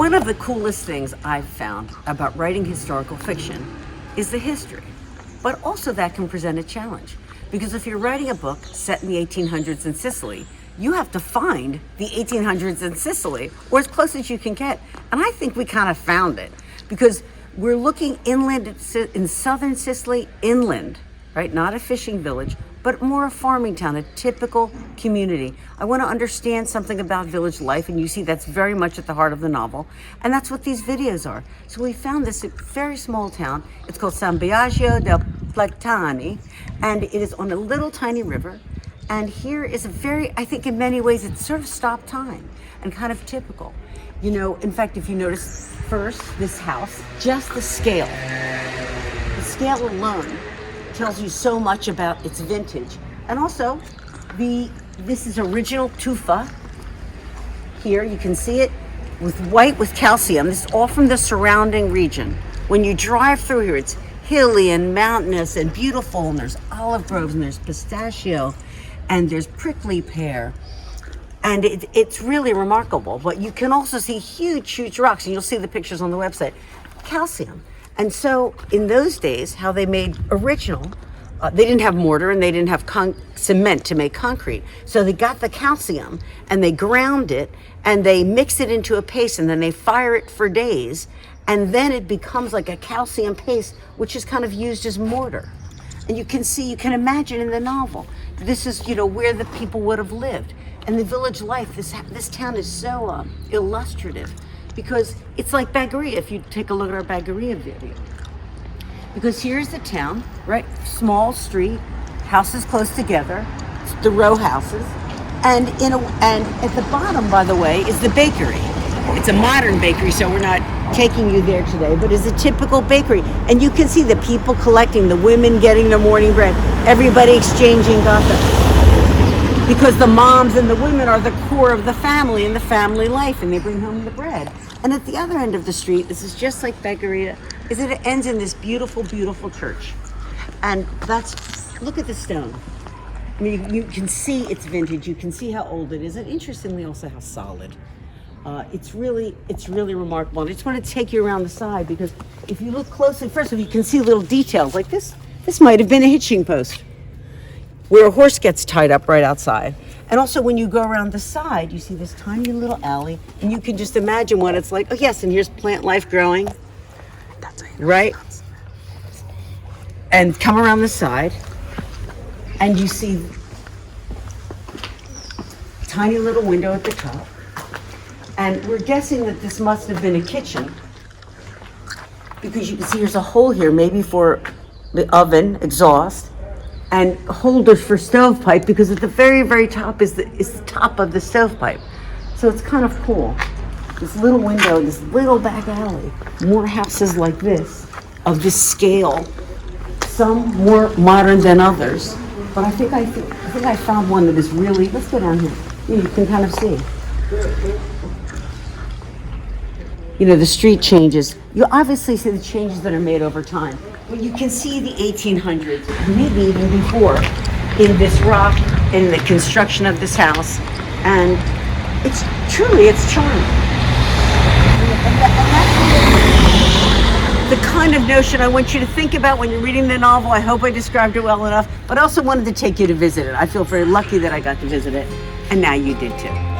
One of the coolest things I've found about writing historical fiction is the history, but also that can present a challenge. Because if you're writing a book set in the 1800s in Sicily, you have to find the 1800s in Sicily, or as close as you can get. And I think we kind of found it, because we're looking inland in southern Sicily, inland, right? Not a fishing village, but more a farming town, a typical community. I want to understand something about village life, and you see that's very much at the heart of the novel, and that's what these videos are. So we found this very small town. It's called Biagio Platani, and it is on a little tiny river. And here is a very, I think in many ways, it's sort of stop time and kind of typical. You know, in fact, if you notice first, this house, just the scale alone tells you so much about its vintage. And also, this is original tufa. Here, you can see it with white with calcium. This is all from the surrounding region. When you drive through here, it's hilly and mountainous and beautiful, and there's olive groves, and there's pistachio, and there's prickly pear. And it's really remarkable. But you can also see huge rocks, and you'll see the pictures on the website. Calcium. And so in those days, how they made original, they didn't have mortar and they didn't have cement to make concrete. So they got the calcium and they ground it and they mix it into a paste, and then they fire it for days. And then it becomes like a calcium paste, which is kind of used as mortar. And you can imagine in the novel, this is, you know, where the people would have lived. And the village life, this town is so illustrative, because it's like Bagheria, if you take a look at our Bagheria video. Because here's the town, right? Small street, houses close together, the row houses. And at the bottom, by the way, is the bakery. It's a modern bakery, so we're not taking you there today, but it's a typical bakery. And you can see the people collecting, the women getting their morning bread, everybody exchanging gossip. Because the moms and the women are the core of the family and the family life, and they bring home the bread. And at the other end of the street, this is just like Bagheria, is that it ends in this beautiful church. And look at the stone. I mean, you can see its vintage, you can see how old it is, and interestingly also how solid. It's really remarkable. And I just want to take you around the side, because if you look closely, first of all, you can see little details like this. This might have been a hitching post, where a horse gets tied up right outside. And also when you go around the side, you see this tiny little alley, and you can just imagine what it's like. Oh yes, and here's plant life growing, right? And come around the side, and you see tiny little window at the top. And we're guessing that this must have been a kitchen, because you can see there's a hole here, maybe for the oven, exhaust, and holders for stovepipe, because at the very top is the top of the stovepipe. So it's kind of cool. This little window, this little back alley, more houses like this, of this scale, some more modern than others. But I think I found one that is really, let's go down here. You can kind of see. You know, the street changes. You obviously see the changes that are made over time. But you can see the 1800s, maybe even before, in this rock, in the construction of this house. And it's charming. And that's the kind of notion I want you to think about when you're reading the novel. I hope I described it well enough, but I also wanted to take you to visit it. I feel very lucky that I got to visit it, and now you did too.